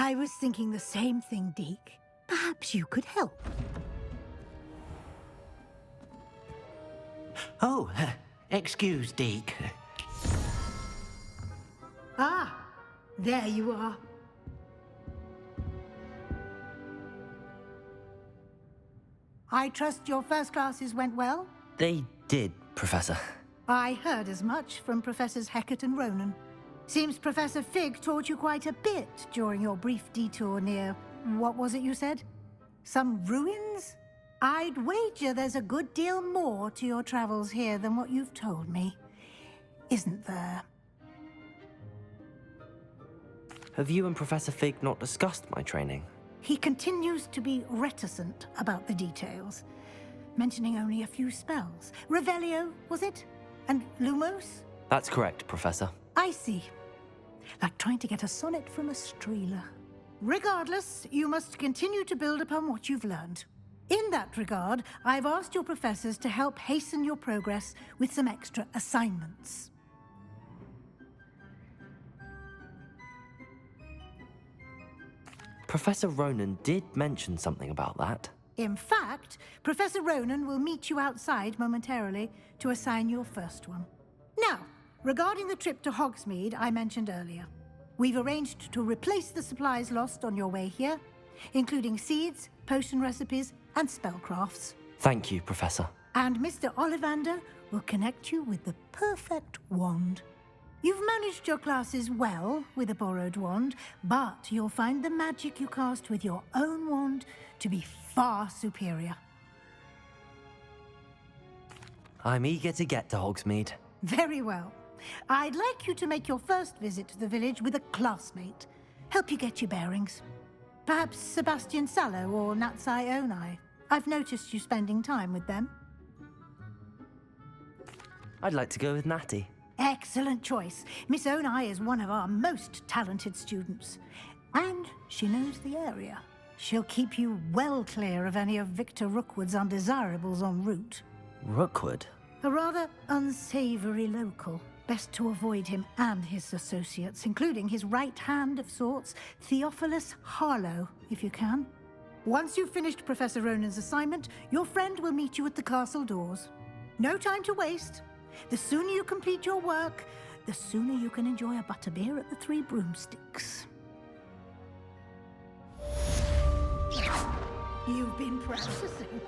I was thinking the same thing, Deke. Perhaps you could help. Oh, excuse, Deke. Ah, there you are. I trust your first classes went well? They did, Professor. I heard as much from Professors Hecat and Ronan. Seems Professor Fig taught you quite a bit during your brief detour near... what was it you said? Some ruins? I'd wager there's a good deal more to your travels here than what you've told me. Isn't there? Have you and Professor Fig not discussed my training? He continues to be reticent about the details, mentioning only a few spells. Revelio, was it? And Lumos? That's correct, Professor. I see. Like trying to get a sonnet from a streeler. Regardless, you must continue to build upon what you've learned. In that regard, I've asked your professors to help hasten your progress with some extra assignments. Professor Ronan did mention something about that. In fact, Professor Ronan will meet you outside momentarily to assign your first one. Now, regarding the trip to Hogsmeade I mentioned earlier, we've arranged to replace the supplies lost on your way here, including seeds, potion recipes, and spellcrafts. Thank you, Professor. And Mr. Ollivander will connect you with the perfect wand. You've managed your classes well with a borrowed wand, but you'll find the magic you cast with your own wand to be far superior. I'm eager to get to Hogsmeade. Very well. I'd like you to make your first visit to the village with a classmate. Help you get your bearings. Perhaps Sebastian Sallow or Natsai Onai. I've noticed you spending time with them. I'd like to go with Natty. Excellent choice. Miss Onai is one of our most talented students. And she knows the area. She'll keep you well clear of any of Victor Rookwood's undesirables en route. Rookwood? A rather unsavory local. Best to avoid him and his associates, including his right hand of sorts, Theophilus Harlow, if you can. Once you've finished Professor Ronan's assignment, your friend will meet you at the castle doors. No time to waste. The sooner you complete your work, the sooner you can enjoy a butterbeer at the Three Broomsticks. You've been practicing.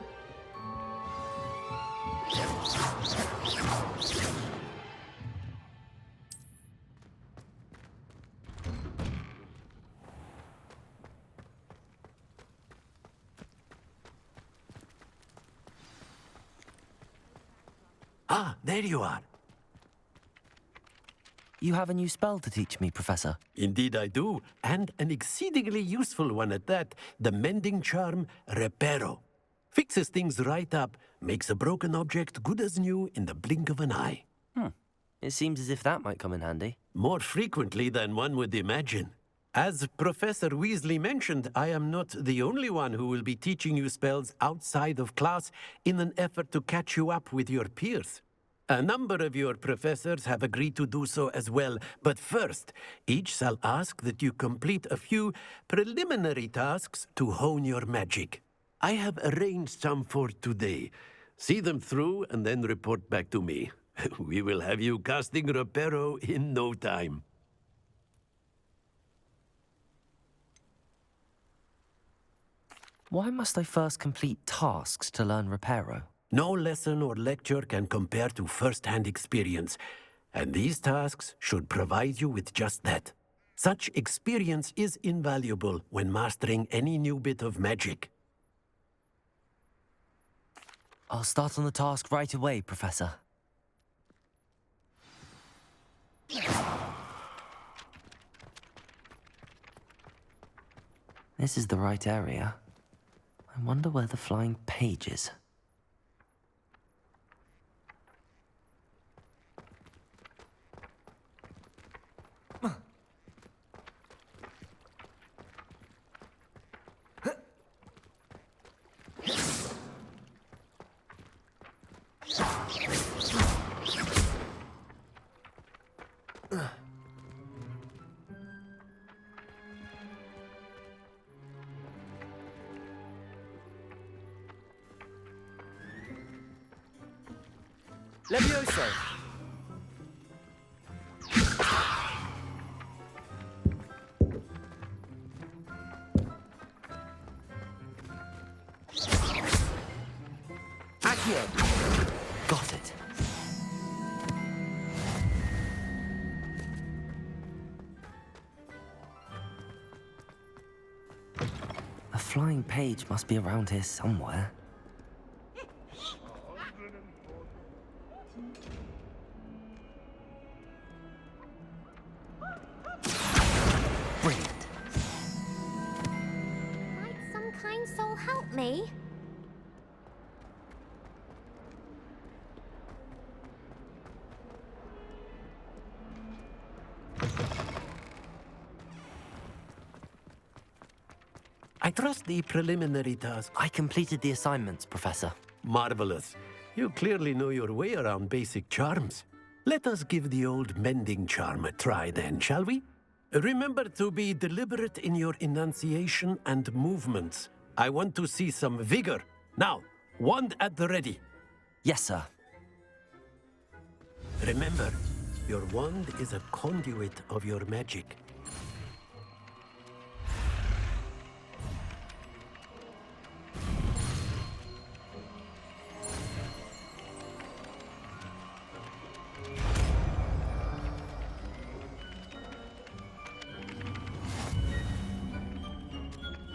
Ah, there you are. You have a new spell to teach me, Professor. Indeed I do, and an exceedingly useful one at that, the mending charm Reparo. Fixes things right up, makes a broken object good as new in the blink of an eye. It seems as if that might come in handy. More frequently than one would imagine. As Professor Weasley mentioned, I am not the only one who will be teaching you spells outside of class in an effort to catch you up with your peers. A number of your professors have agreed to do so as well, but first, each shall ask that you complete a few preliminary tasks to hone your magic. I have arranged some for today. See them through and then report back to me. We will have you casting Reparo in no time. Why must I first complete tasks to learn Reparo? No lesson or lecture can compare to first-hand experience, and these tasks should provide you with just that. Such experience is invaluable when mastering any new bit of magic. I'll start on the task right away, Professor. This is the right area. I wonder where the flying page is. Levioso! Accio! Got it. A flying page must be around here somewhere. Brilliant. Might some kind soul help me? I trust the preliminary task. I completed the assignments, Professor. Marvelous. You clearly know your way around basic charms. Let us give the old mending charm a try then, shall we? Remember to be deliberate in your enunciation and movements. I want to see some vigor. Now, wand at the ready. Yes, sir. Remember, your wand is a conduit of your magic.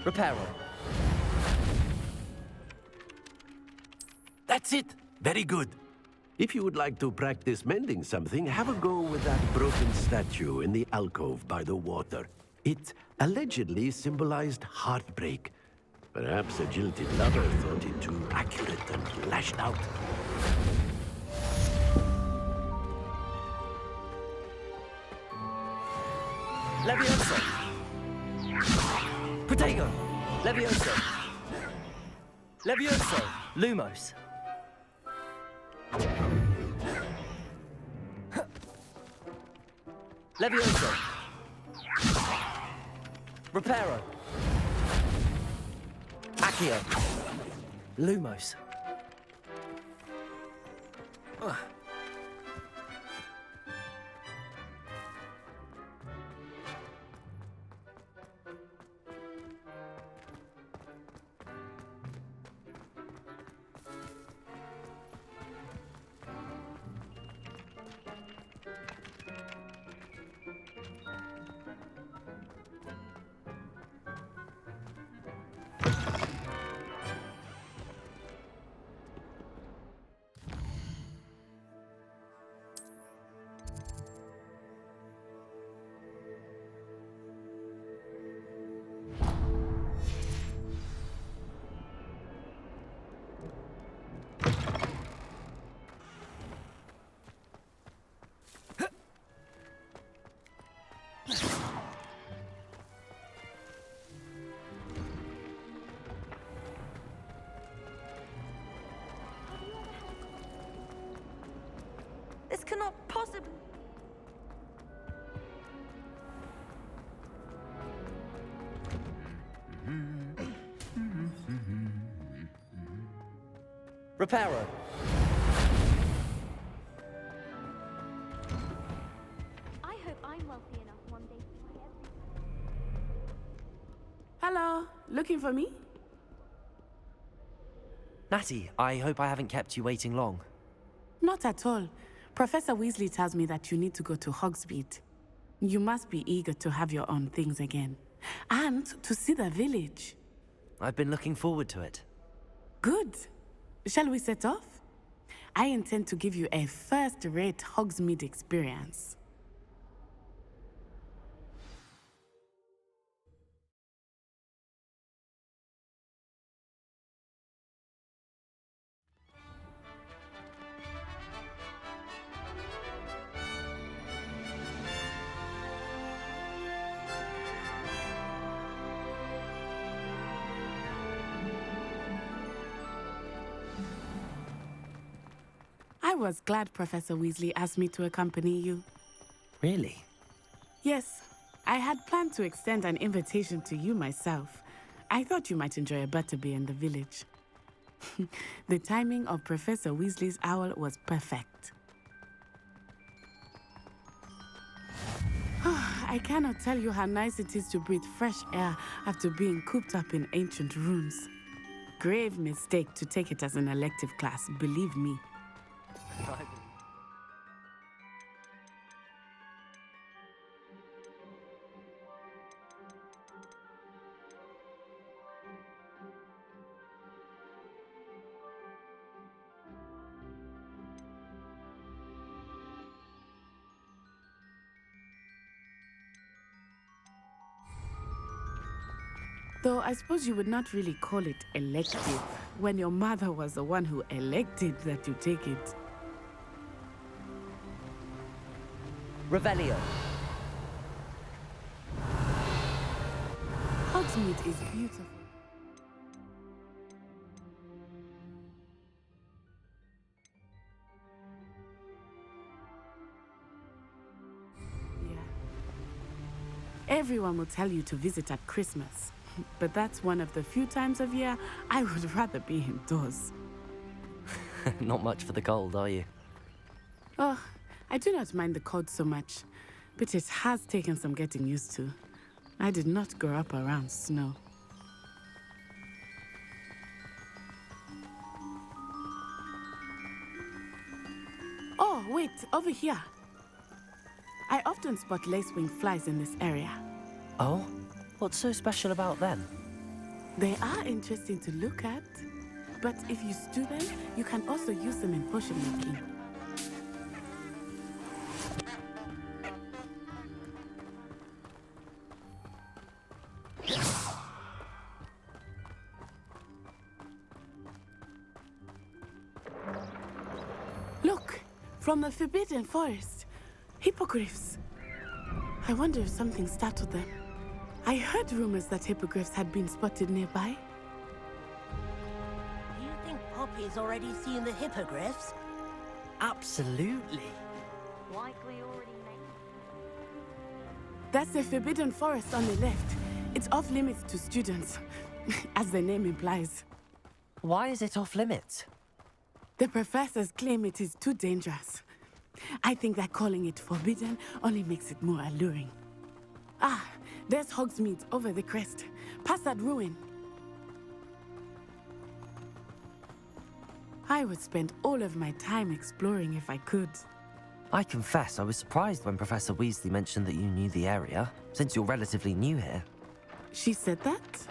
Reparo. That's it. Very good. If you would like to practice mending something, have a go with that broken statue in the alcove by the water. It allegedly symbolized heartbreak. Perhaps a jilted lover thought it too accurate and lashed out. Levioso! Protego! Levioso! Levioso! Lumos! Levioso! Reparo! Accio! Lumos! This cannot possibly... Reparo! I hope I'm wealthy enough one day to buy everything. Hello, looking for me? Natty, I hope I haven't kept you waiting long. Not at all. Professor Weasley tells me that you need to go to Hogsmeade. You must be eager to have your own things again. And to see the village. I've been looking forward to it. Good. Shall we set off? I intend to give you a first-rate Hogsmeade experience. I was glad Professor Weasley asked me to accompany you. Really? Yes, I had planned to extend an invitation to you myself. I thought you might enjoy a butterbeer in the village. The timing of Professor Weasley's owl was perfect. I cannot tell you how nice it is to breathe fresh air after being cooped up in ancient ruins. Grave mistake to take it as an elective class, believe me. Though I suppose you would not really call it elective when your mother was the one who elected that you take it. Revelio. Hogsmeade is beautiful. Yeah. Everyone will tell you to visit at Christmas. But that's one of the few times of year I would rather be indoors. Not much for the cold, are you? Oh, I do not mind the cold so much, but it has taken some getting used to. I did not grow up around snow. Oh, wait, over here. I often spot lacewing flies in this area. Oh? What's so special about them? They are interesting to look at, but if you stew them, you can also use them in potion making. Look, from the Forbidden Forest, hippogriffs. I wonder if something startled them. I heard rumors that hippogriffs had been spotted nearby. You think Poppy's already seen the hippogriffs? Absolutely. Likely already made. That's the Forbidden Forest on the left. It's off limits to students, as the name implies. Why is it off limits? The professors claim it is too dangerous. I think that calling it forbidden only makes it more alluring. Ah, there's Hogsmeade over the crest, past that ruin. I would spend all of my time exploring if I could. I confess I was surprised when Professor Weasley mentioned that you knew the area, since you're relatively new here. She said that?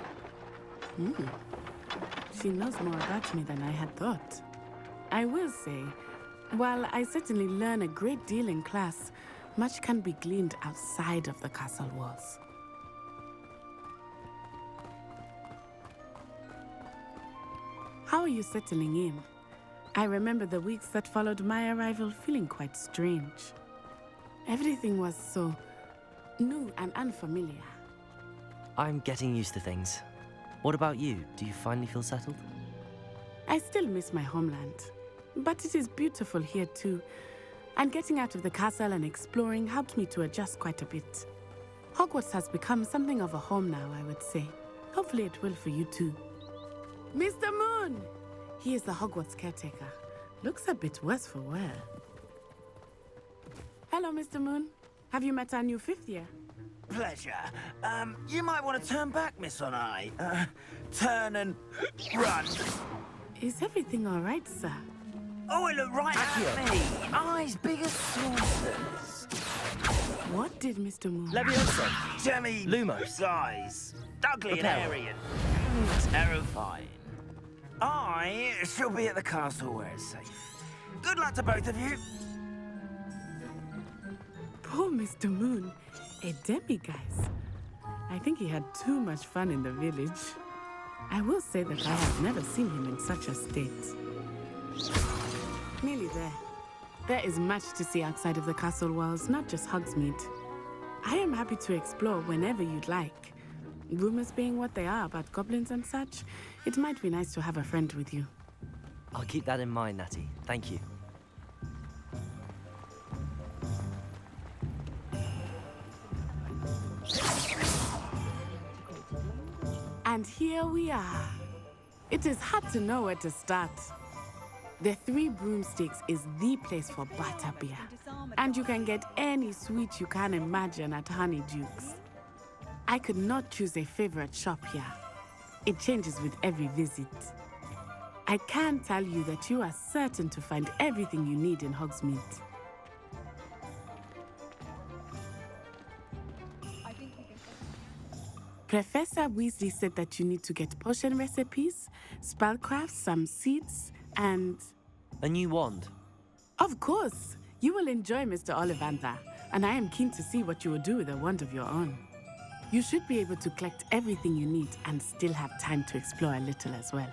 She knows more about me than I had thought. I will say, while I certainly learn a great deal in class, much can be gleaned outside of the castle walls. How are you settling in? I remember the weeks that followed my arrival feeling quite strange. Everything was so new and unfamiliar. I'm getting used to things. What about you? Do you finally feel settled? I still miss my homeland, but it is beautiful here too. And getting out of the castle and exploring helped me to adjust quite a bit. Hogwarts has become something of a home now, I would say. Hopefully it will for you too. Mr. Moon! He is the Hogwarts caretaker. Looks a bit worse for wear. Hello, Mr. Moon. Have you met our new fifth year? Pleasure. You might want to turn back, Miss On-Eye. Turn and run. Is everything all right, sir? Oh, it looked right at me. Eyes big as saucers. What did Mr. Moon... Leviosa. Demi. Lumos. Size. Ugly and Repel. hairy and terrifying. I shall be at the castle where it's safe. Good luck to both of you. Poor Mr. Moon. A demiguise. I think he had too much fun in the village. I will say that I have never seen him in such a state. Nearly there. There is much to see outside of the castle walls, not just Hogsmeade. I am happy to explore whenever you'd like. Rumors being what they are about goblins and such, it might be nice to have a friend with you. I'll keep that in mind, Natty. Thank you. And here we are. It is hard to know where to start. The Three Broomsticks is the place for butterbeer. And you can get any sweet you can imagine at Honeydukes. I could not choose a favorite shop here. It changes with every visit. I can tell you that you are certain to find everything you need in Hogsmeade. Professor Weasley said that you need to get potion recipes, spellcrafts, some seeds, and... A new wand. Of course! You will enjoy Mr. Ollivander, and I am keen to see what you will do with a wand of your own. You should be able to collect everything you need and still have time to explore a little as well.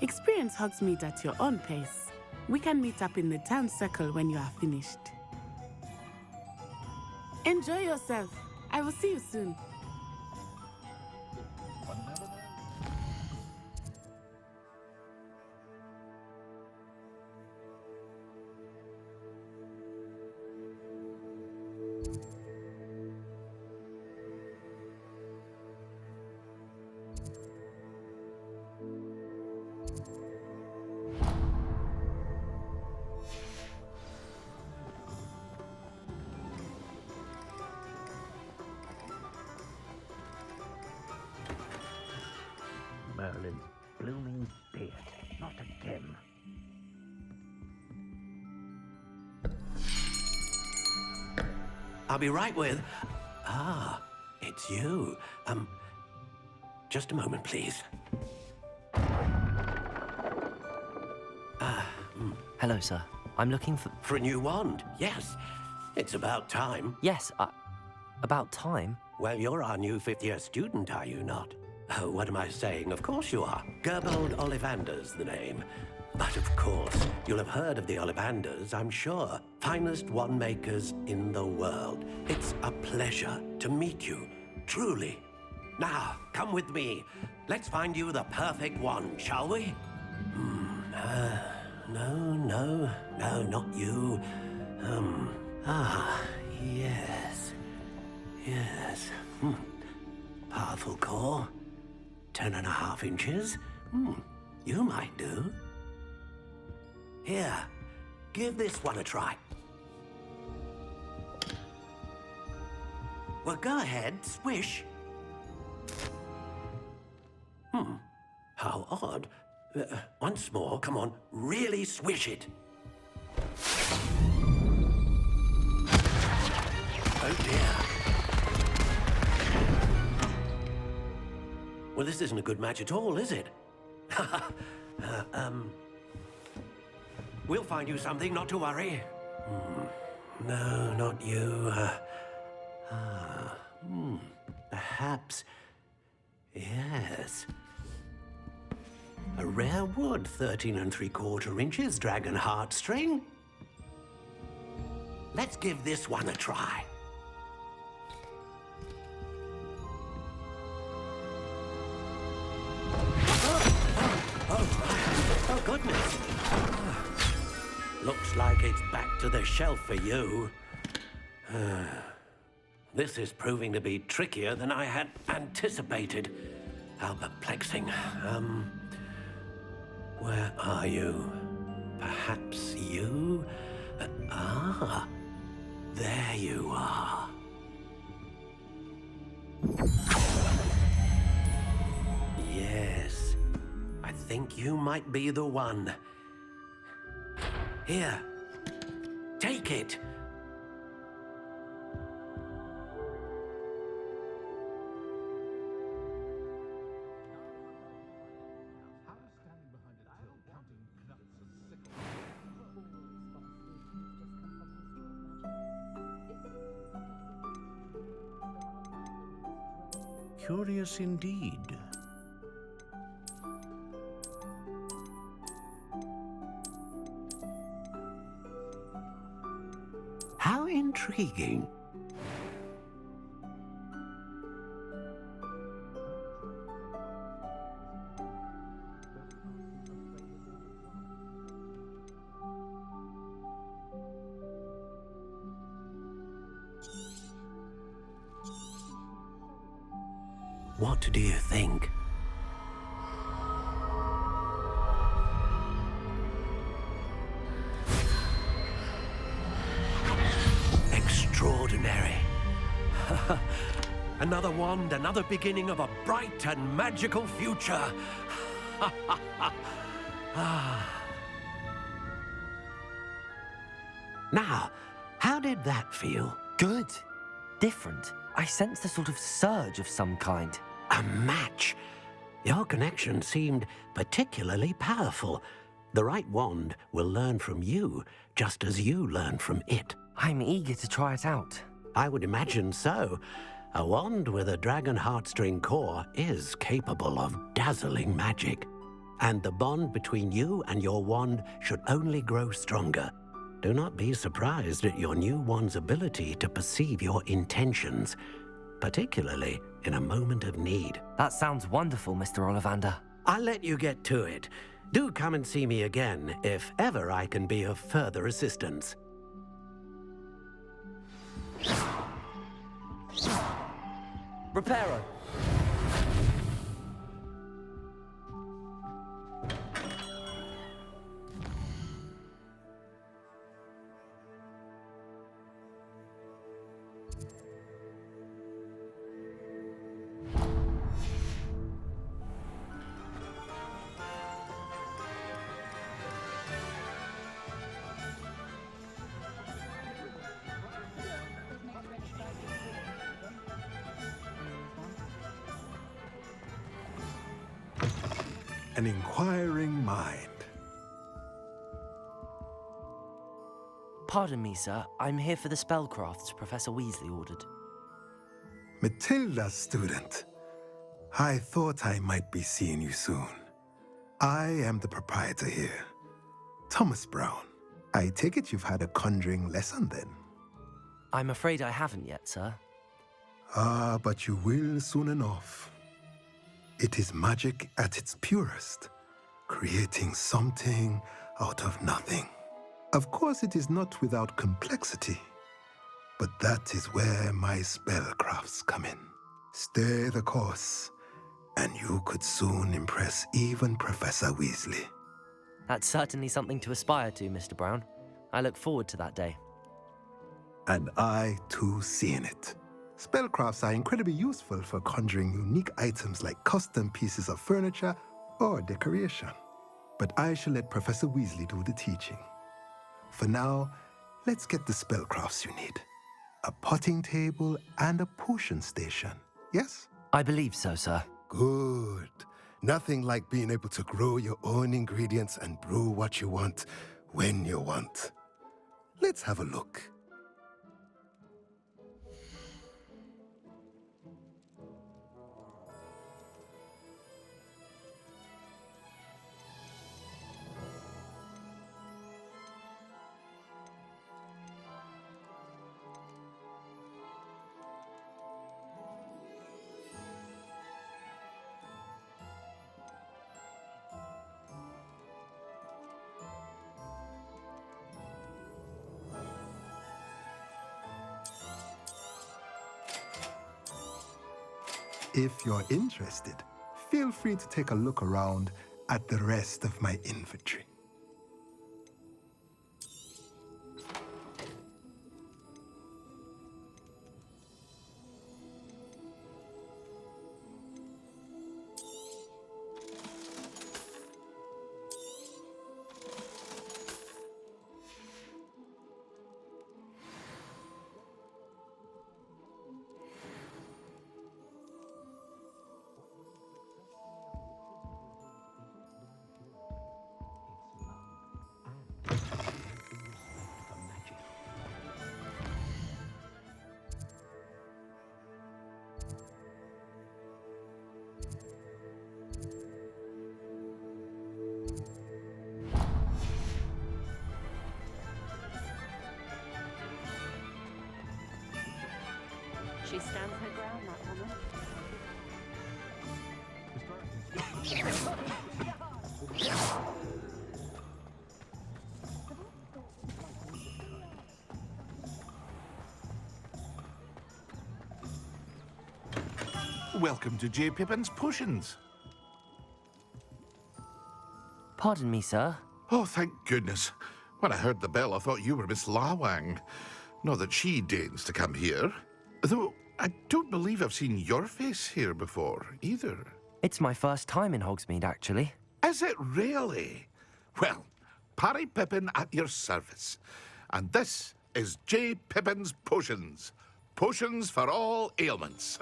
Experience Hogsmeade at your own pace. We can meet up in the town circle when you are finished. Enjoy yourself. I will see you soon. Merlin's blooming beard. Not again. I'll be right with... Ah, it's you. Just a moment, please. Hello, sir. I'm looking for... For a new wand, yes. It's about time. Yes, about time. Well, you're our new fifth-year student, are you not? Oh, what am I saying? Of course you are. Gerbold Ollivander's the name. But of course, you'll have heard of the Ollivanders, I'm sure. Finest wand makers in the world. It's a pleasure to meet you, truly. Now, come with me. Let's find you the perfect wand, shall we? No, not you. Yes. Powerful core. 10.5 inches. You might do. Here, give this one a try. Well, go ahead, swish. How odd. Once more, come on, really swish it. Oh dear. Well, this isn't a good match at all, is it? We'll find you something, not to worry. No, not you. Perhaps. Yes. A rare wood, 13 3/4 inches, dragon heartstring. Let's give this one a try. Oh, goodness. Looks like it's back to the shelf for you. This is proving to be trickier than I had anticipated. How perplexing. Where are you? Perhaps you? There you are. Yes, I think you might be the one. Here, take it. Curious indeed. How intriguing. What do you think? Another wand, another beginning of a bright and magical future. Now, how did that feel? Good. Different. I sensed a sort of surge of some kind. A match. Your connection seemed particularly powerful. The right wand will learn from you, just as you learn from it. I'm eager to try it out. I would imagine so. A wand with a dragon heartstring core is capable of dazzling magic. And the bond between you and your wand should only grow stronger. Do not be surprised at your new wand's ability to perceive your intentions, particularly in a moment of need. That sounds wonderful, Mr. Ollivander. I'll let you get to it. Do come and see me again if ever I can be of further assistance. Reparo. An inquiring mind. Pardon me, sir. I'm here for the spellcrafts Professor Weasley ordered. Matilda's student. I thought I might be seeing you soon. I am the proprietor here, Thomas Brown. I take it you've had a conjuring lesson then? I'm afraid I haven't yet, sir. Ah, but you will soon enough. It is magic at its purest, creating something out of nothing. Of course, it is not without complexity, but that is where my spellcrafts come in. Stay the course, and you could soon impress even Professor Weasley. That's certainly something to aspire to, Mr. Brown. I look forward to that day. And I, too, seeing it. Spellcrafts are incredibly useful for conjuring unique items like custom pieces of furniture or decoration. But I shall let Professor Weasley do the teaching. For now, let's get the spellcrafts you need. A potting table and a potion station, yes? I believe so, sir. Good. Nothing like being able to grow your own ingredients and brew what you want when you want. Let's have a look. If you're interested, feel free to take a look around at the rest of my inventory. She stands her ground, that woman. Welcome to J. Pippin's Potions. Pardon me, sir. Oh, thank goodness. When I heard the bell, I thought you were Miss Lawang. Not that she deigns to come here. Though, I don't believe I've seen your face here before, either. It's my first time in Hogsmeade, actually. Is it really? Well, Parry Pippin at your service. And this is J. Pippin's Potions. Potions for all ailments.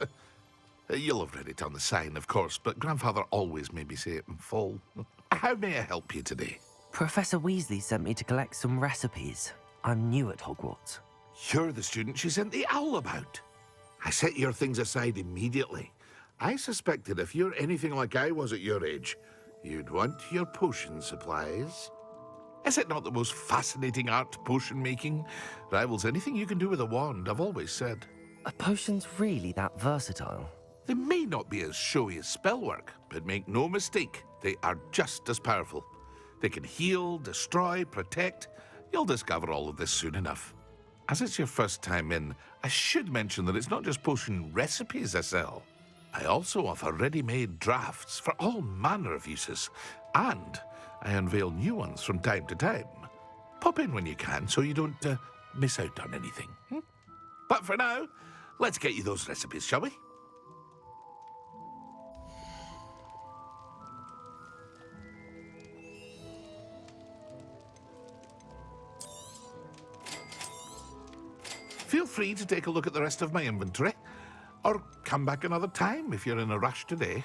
You'll have read it on the sign, of course, but Grandfather always made me say it in full. How may I help you today? Professor Weasley sent me to collect some recipes. I'm new at Hogwarts. You're the student she sent the owl about. I set your things aside immediately. I suspected if you're anything like I was at your age, you'd want your potion supplies. Is it not the most fascinating art, potion making? Rivals anything you can do with a wand, I've always said. Are potions really that versatile? They may not be as showy as spellwork, but make no mistake, they are just as powerful. They can heal, destroy, protect. You'll discover all of this soon enough. As it's your first time in, I should mention that it's not just potion recipes I sell. I also offer ready-made drafts for all manner of uses, and I unveil new ones from time to time. Pop in when you can so you don't miss out on anything. But for now, let's get you those recipes, shall we? Feel free to take a look at the rest of my inventory, or come back another time if you're in a rush today.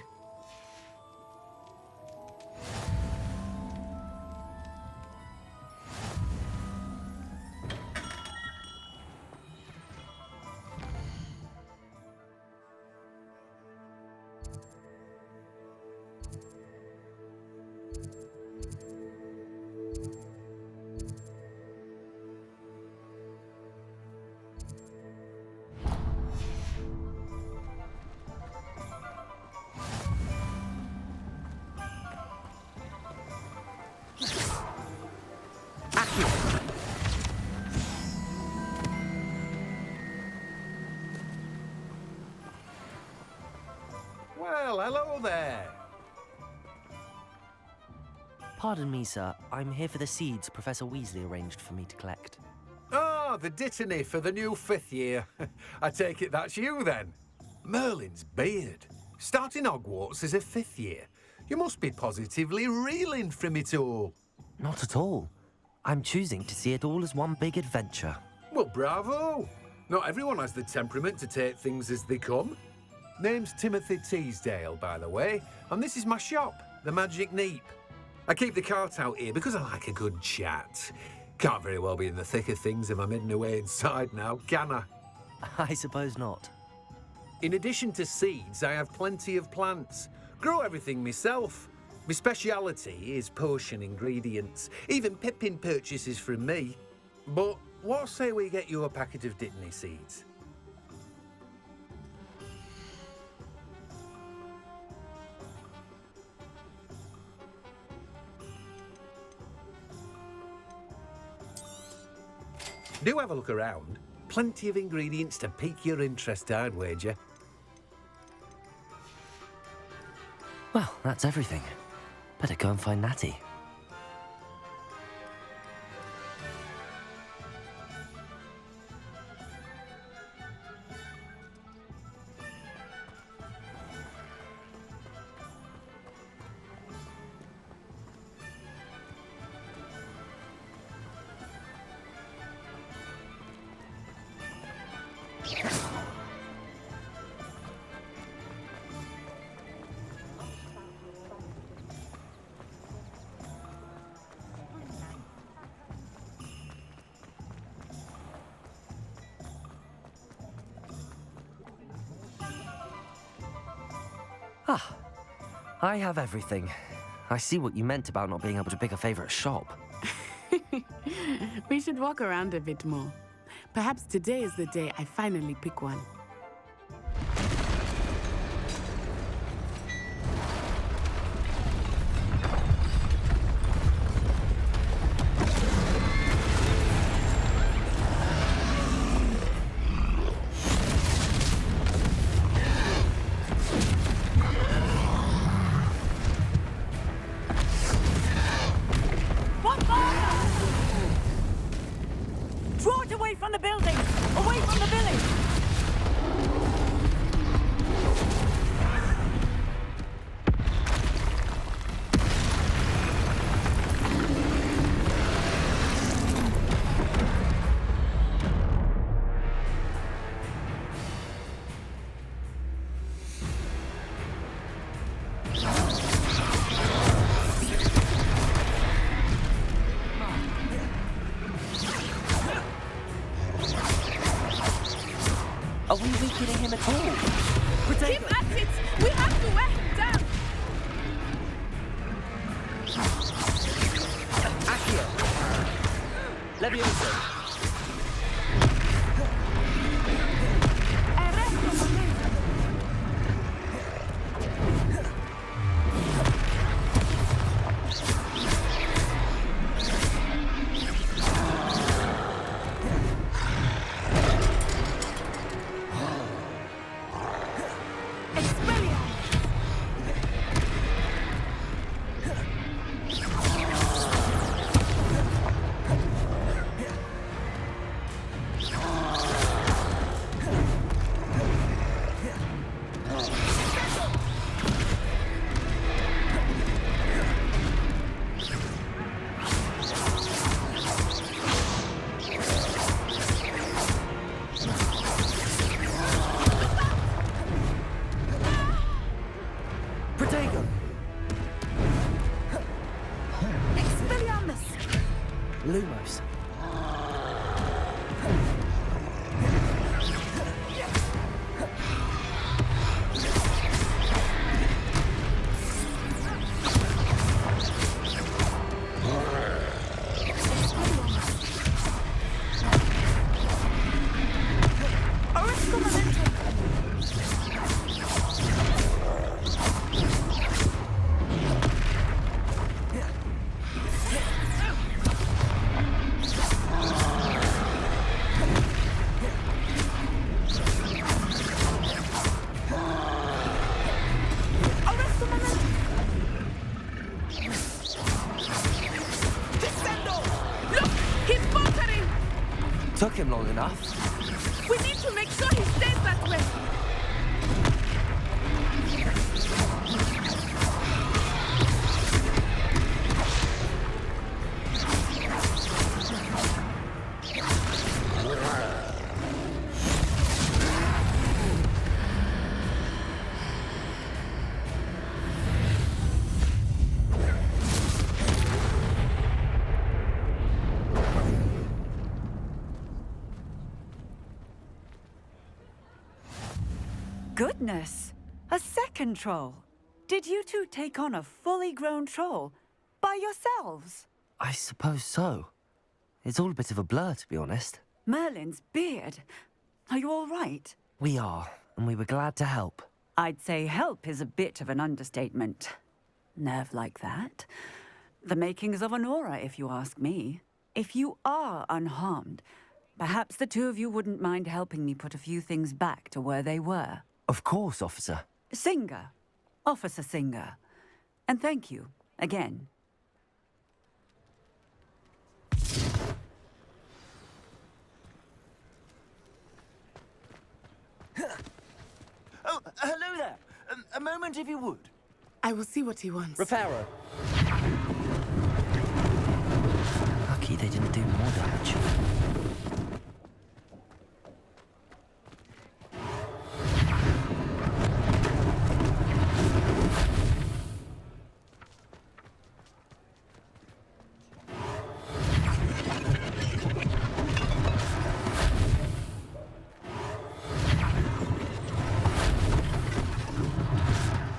Well, hello there. Pardon me, sir. I'm here for the seeds Professor Weasley arranged for me to collect. Ah, the dittany for the new 5th year. I take it that's you, then. Merlin's beard. Starting Hogwarts as a 5th year. You must be positively reeling from it all. Not at all. I'm choosing to see it all as one big adventure. Well, bravo. Not everyone has the temperament to take things as they come. Name's Timothy Teasdale, by the way, and this is my shop, the Magic Neep. I keep the cart out here because I like a good chat. Can't very well be in the thick of things if I'm hidden away inside now, can I? I suppose not. In addition to seeds, I have plenty of plants. Grow everything myself. My speciality is potion ingredients. Even Pippin purchases from me. But what say we get you a packet of dittany seeds? Do have a look around. Plenty of ingredients to pique your interest, I'd wager. Well, that's everything. Better go and find Natty. Ah, I have everything. I see what you meant about not being able to pick a favorite shop. We should walk around a bit more. Perhaps today is the day I finally pick one. Draw it away from the building! Away from the village! Protego! Expelliarmus! Lumos. Took him long enough. We need to make sure he stays that way. Goodness! A second troll! Did you two take on a fully grown troll? By yourselves? I suppose so. It's all a bit of a blur, to be honest. Merlin's beard. Are you all right? We are, and we were glad to help. I'd say help is a bit of an understatement. Nerve like that. The makings of an aura, if you ask me. If you are unharmed, perhaps the two of you wouldn't mind helping me put a few things back to where they were. Of course, officer. Singer. Officer Singer. And thank you, again. Oh, hello there. A moment, if you would. I will see what he wants. Reparo. Lucky they didn't do more damage.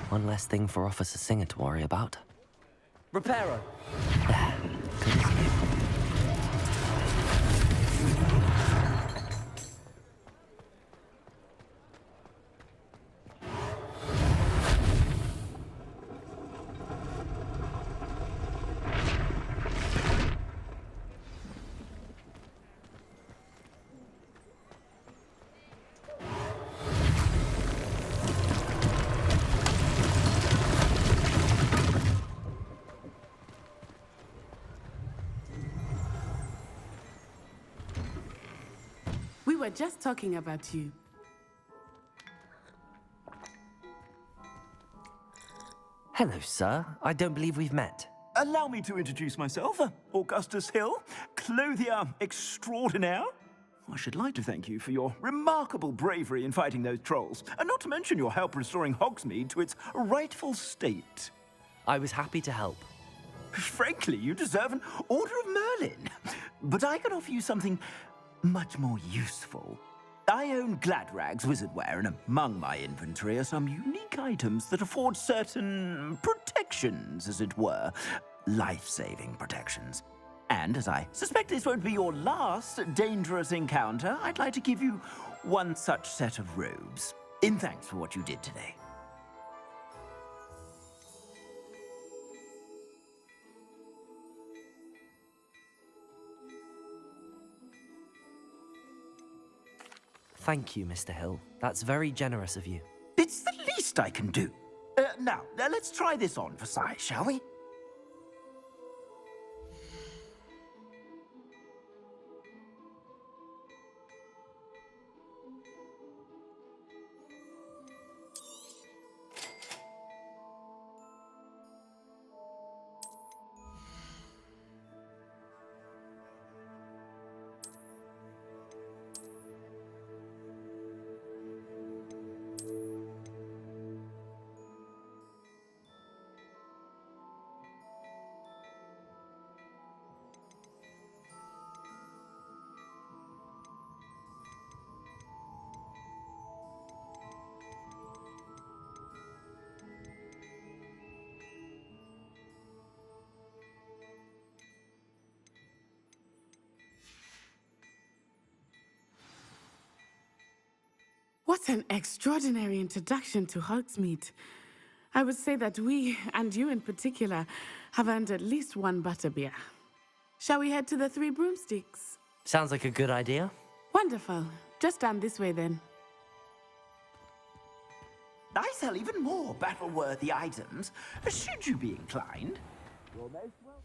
One less thing for Officer Singer to worry about. Reparo. There. Good as new. We were just talking about you. Hello, sir. I don't believe we've met. Allow me to introduce myself, Augustus Hill, clothier extraordinaire. I should like to thank you for your remarkable bravery in fighting those trolls, and not to mention your help restoring Hogsmeade to its rightful state. I was happy to help. Frankly, you deserve an Order of Merlin. But I can offer you something much more useful. I own Gladrag's wizardware, and among my inventory are some unique items that afford certain protections, as it were. Life-saving protections. And as I suspect this won't be your last dangerous encounter, I'd like to give you one such set of robes, in thanks for what you did today. Thank you, Mr. Hill. That's very generous of you. It's the least I can do. Now, let's try this on for size, shall we? What an extraordinary introduction to Hogsmeade. I would say that we, and you in particular, have earned at least one butterbeer. Shall we head to the Three Broomsticks? Sounds like a good idea. Wonderful. Just down this way then. I sell even more battle-worthy items, should you be inclined. You're most welcome.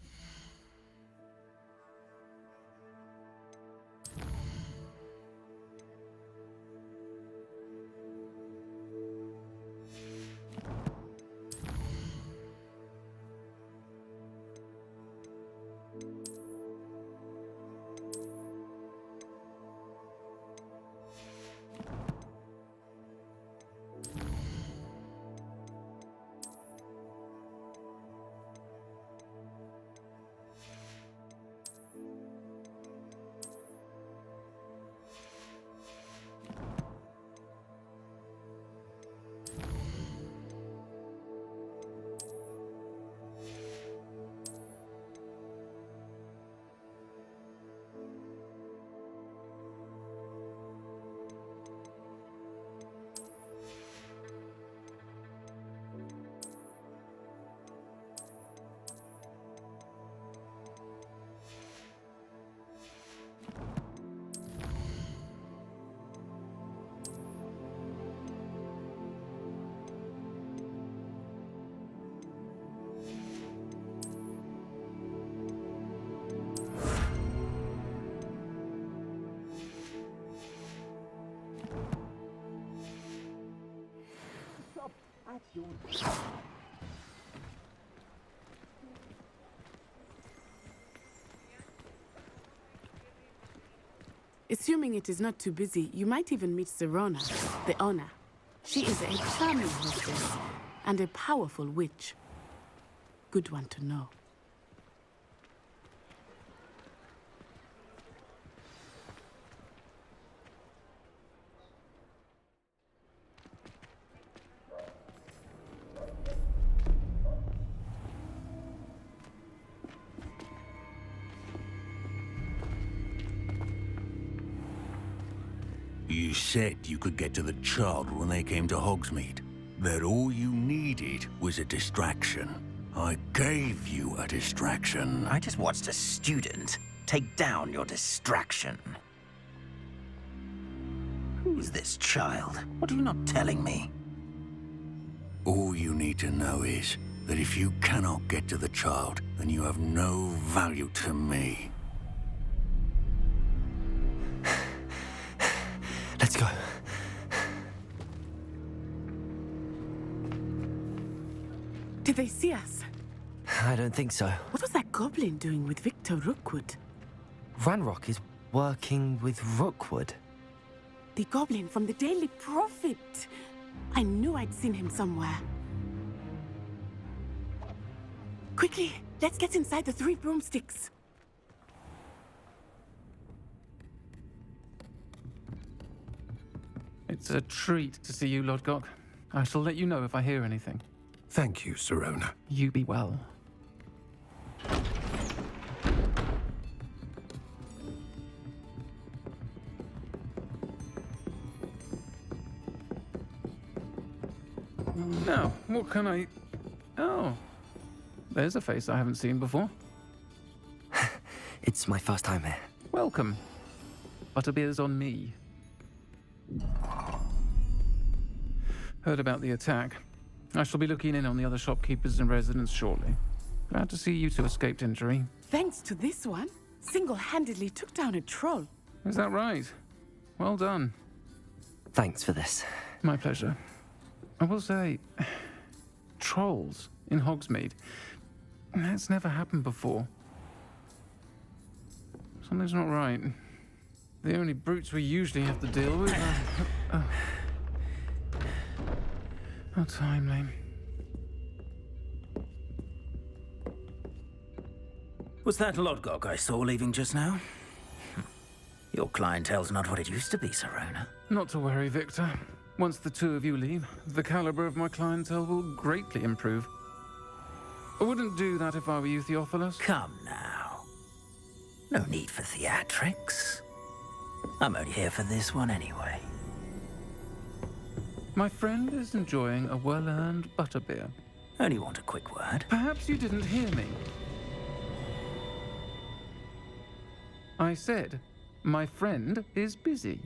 Assuming it is not too busy, you might even meet Serona, the owner. She is a charming hostess and a powerful witch. Good one to know. You said you could get to the child when they came to Hogsmeade. That all you needed was a distraction. I gave you a distraction. I just watched a student take down your distraction. Who's this child? What are you not telling me? All you need to know is that if you cannot get to the child, then you have no value to me. Let's go. Did they see us? I don't think so. What was that goblin doing with Victor Rookwood? Ranrock is working with Rookwood. The goblin from the Daily Prophet. I knew I'd seen him somewhere. Quickly, let's get inside the Three Broomsticks. It's a treat to see you, Lodgok. I shall let you know if I hear anything. Thank you, Serona. You be well. Now, what can I... Oh, there's a face I haven't seen before. It's my first time here. Welcome. Butterbeer's on me. Heard about the attack. I shall be looking in on the other shopkeepers and residents shortly. Glad to see you two escaped injury. Thanks to this one, single-handedly took down a troll. Is that right? Well done. Thanks for this. My pleasure. I will say, trolls in Hogsmeade. That's never happened before. Something's not right. The only brutes we usually have to deal with are... How timely. Was that Lodgok I saw leaving just now? Your clientele's not what it used to be, Serona. Not to worry, Victor. Once the two of you leave, the caliber of my clientele will greatly improve. I wouldn't do that if I were you, Theophilus. Come now. No need for theatrics. I'm only here for this one anyway. My friend is enjoying a well-earned butterbeer. Only want a quick word. Perhaps you didn't hear me. I said, my friend is busy.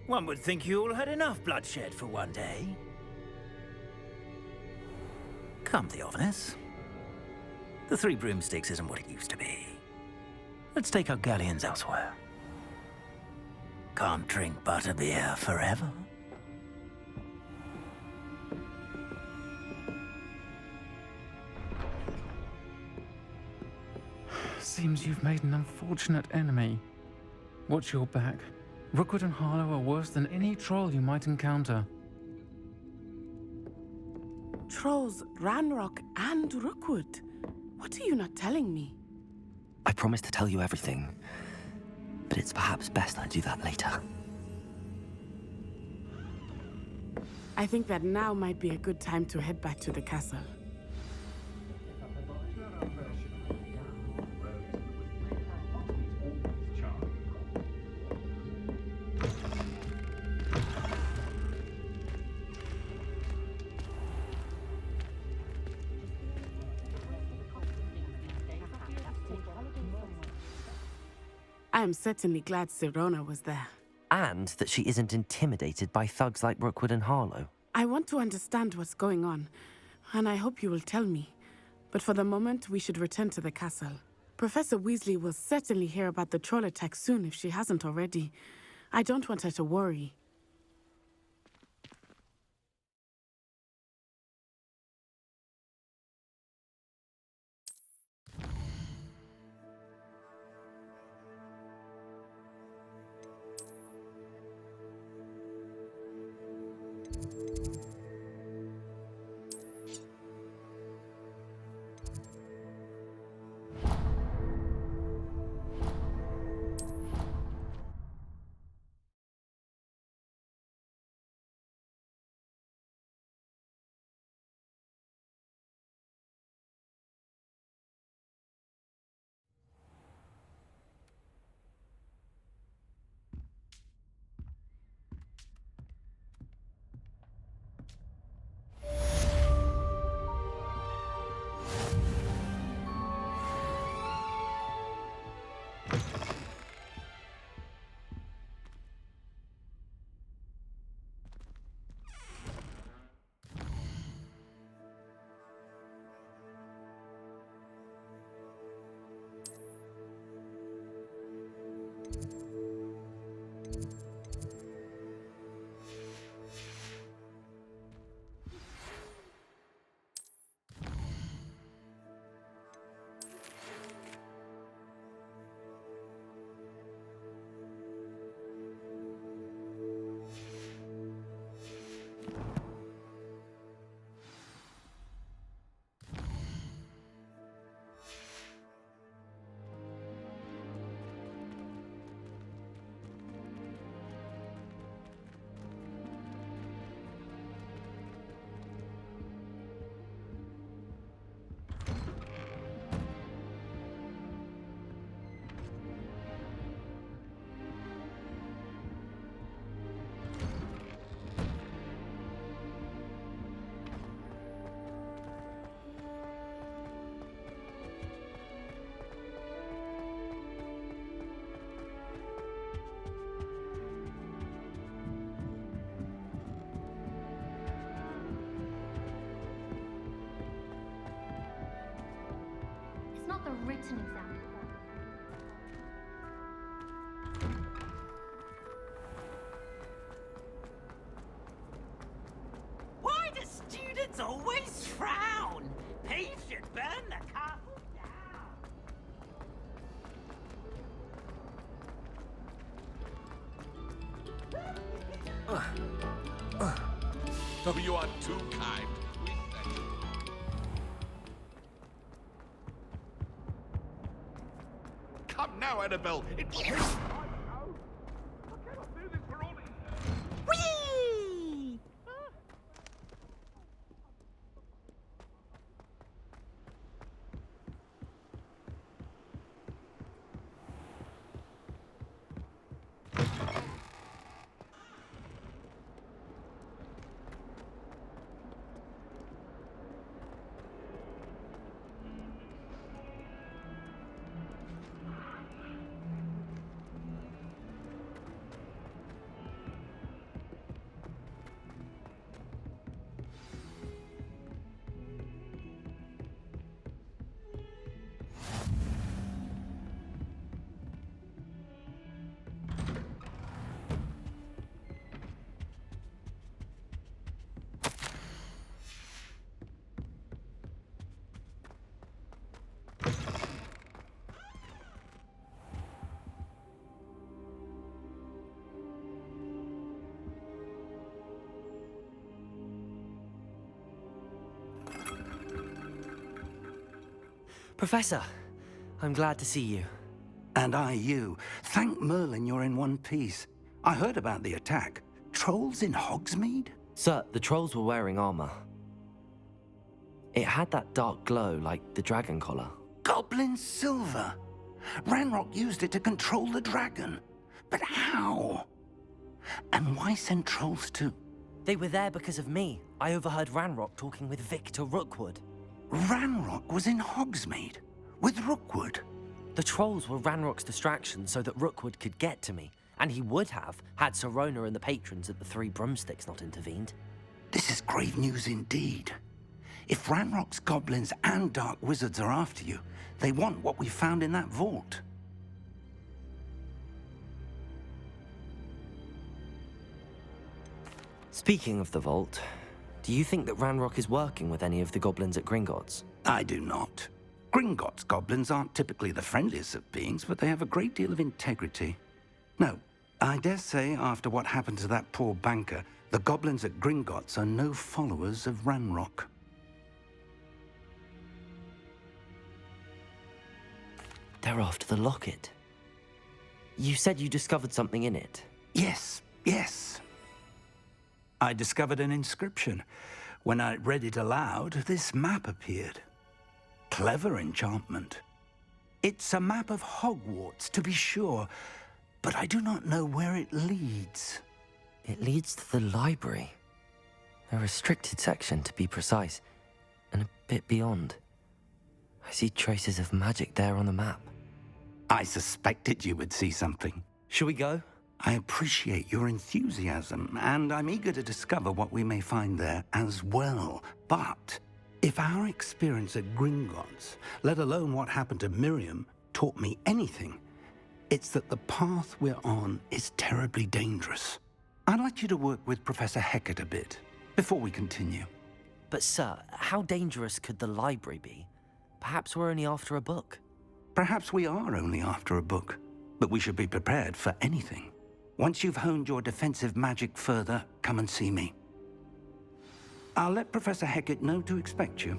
One would think you all had enough bloodshed for one day. Come, Theophilus. The Three Broomsticks isn't what it used to be. Let's take our galleons elsewhere. Can't drink butterbeer forever. Seems you've made an unfortunate enemy. Watch your back. Rookwood and Harlow are worse than any troll you might encounter. Trolls, Ranrock, and Rookwood. What are you not telling me? I promised to tell you everything, but it's perhaps best I do that later. I think that now might be a good time to head back to the castle. I am certainly glad Sirona was there. And that she isn't intimidated by thugs like Rookwood and Harlow. I want to understand what's going on, and I hope you will tell me. But for the moment, we should return to the castle. Professor Weasley will certainly hear about the troll attack soon if she hasn't already. I don't want her to worry. It's not the written exam. Why do students always frown? Peace should burn the castle down. Oh, you are too kind. We thank you. Come now, Annabelle. Whee! Professor, I'm glad to see you. And I you. Thank Merlin you're in one piece. I heard about the attack. Trolls in Hogsmeade? Sir, the trolls were wearing armor. It had that dark glow like the dragon collar. Goblin silver. Ranrock used it to control the dragon. But how? And why send trolls too? They were there because of me. I overheard Ranrock talking with Victor Rookwood. Ranrock was in Hogsmeade? With Rookwood? The trolls were Ranrock's distraction so that Rookwood could get to me. And he would have, had Sirona and the patrons at the Three Broomsticks not intervened. This is grave news indeed. If Ranrock's goblins and dark wizards are after you, they want what we found in that vault. Speaking of the vault, do you think that Ranrock is working with any of the goblins at Gringotts? I do not. Gringotts goblins aren't typically the friendliest of beings, but they have a great deal of integrity. No, I dare say after what happened to that poor banker, the goblins at Gringotts are no followers of Ranrock. They're after the locket. You said you discovered something in it. Yes. I discovered an inscription. When I read it aloud, this map appeared. Clever enchantment. It's a map of Hogwarts, to be sure, but I do not know where it leads. It leads to the library. A restricted section, to be precise, and a bit beyond. I see traces of magic there on the map. I suspected you would see something. Shall we go? I appreciate your enthusiasm, and I'm eager to discover what we may find there as well. But if our experience at Gringotts, let alone what happened to Miriam, taught me anything, it's that the path we're on is terribly dangerous. I'd like you to work with Professor Hecat a bit before we continue. But sir, how dangerous could the library be? Perhaps we're only after a book. Perhaps we are only after a book, but we should be prepared for anything. Once you've honed your defensive magic further, come and see me. I'll let Professor Hecat know to expect you.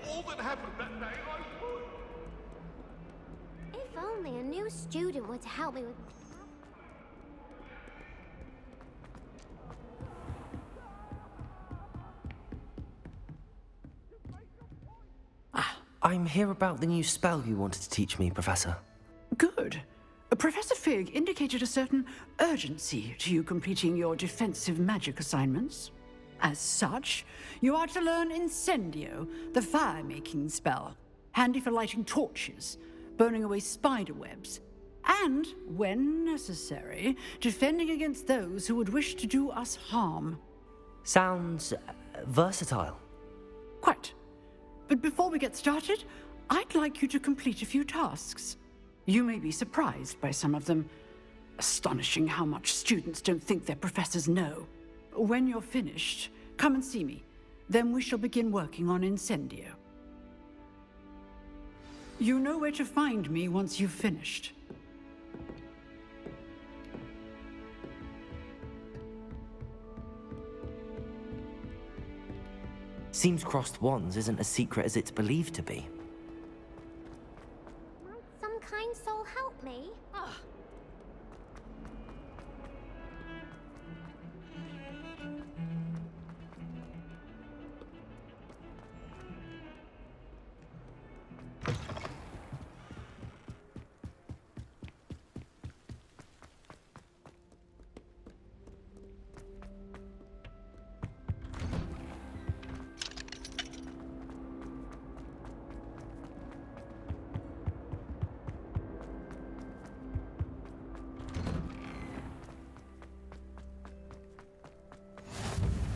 All that happened that day, I would. If only a new student were to help me with... I'm here about the new spell you wanted to teach me, Professor. Good. Professor Fig indicated a certain urgency to you completing your defensive magic assignments. As such, you are to learn Incendio, the fire-making spell, handy for lighting torches, burning away spider webs, and, when necessary, defending against those who would wish to do us harm. Sounds versatile. Quite. But before we get started, I'd like you to complete a few tasks. You may be surprised by some of them. Astonishing how much students don't think their professors know. When you're finished, come and see me. Then we shall begin working on Incendio. You know where to find me once you've finished. Seems crossed wands isn't as secret as it's believed to be. Might some kind soul help me?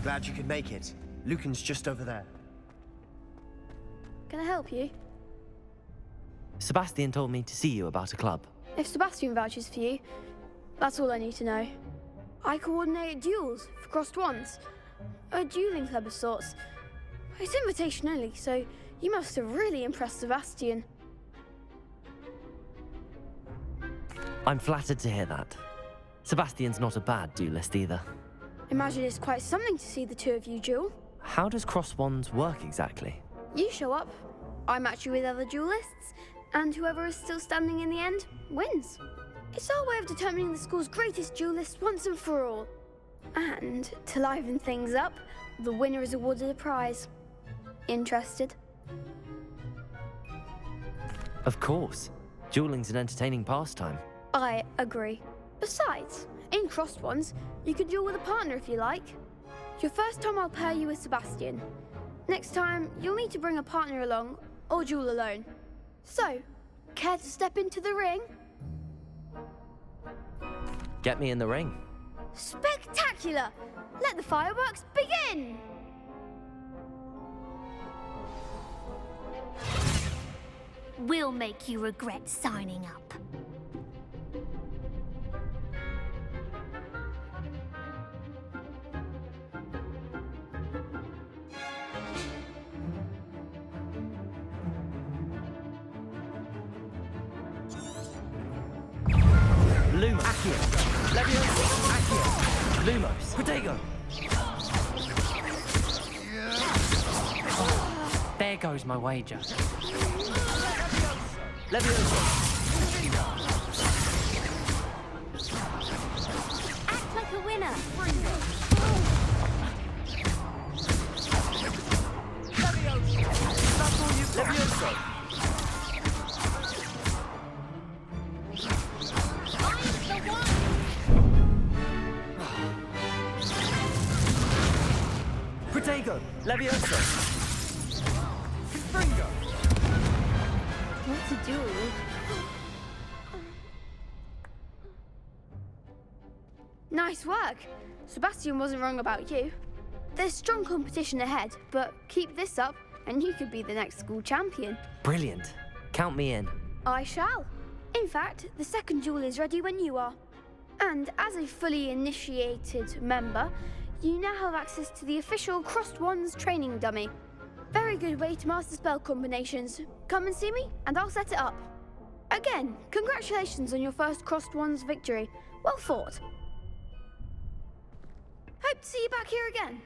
glad you could make it. Lucan's just over there. Can I help you? Sebastian told me to see you about a club. If Sebastian vouches for you, that's all I need to know. I coordinate duels for crossed ones. A dueling club of sorts. It's invitation only, so you must have really impressed Sebastian. I'm flattered to hear that. Sebastian's not a bad duelist either. Imagine it's quite something to see the two of you duel. How does cross wands work exactly? You show up, I match you with other duelists, and whoever is still standing in the end wins. It's our way of determining the school's greatest duelist once and for all. And to liven things up, the winner is awarded a prize. Interested? Of course. Dueling's an entertaining pastime. I agree. Besides, in crossed ones, you can duel with a partner if you like. Your first time I'll pair you with Sebastian. Next time, you'll need to bring a partner along, or duel alone. So, care to step into the ring? Get me in the ring. Spectacular! Let the fireworks begin! We'll make you regret signing up. Lumos. Accio. Leviosa. Accio. Lumos. Protego. There goes my wager. Leviosa. Act like a winner. Leviosa. Protego. Leviosa. Springo. What to do? Nice work. Sebastian wasn't wrong about you. There's strong competition ahead, but keep this up and you could be the next school champion. Brilliant. Count me in. I shall. In fact, the second duel is ready when you are. And as a fully initiated member, you now have access to the official Crossed Wands training dummy. Very good way to master spell combinations. Come and see me, and I'll set it up. Again, congratulations on your first Crossed Wands victory. Well fought. Hope to see you back here again.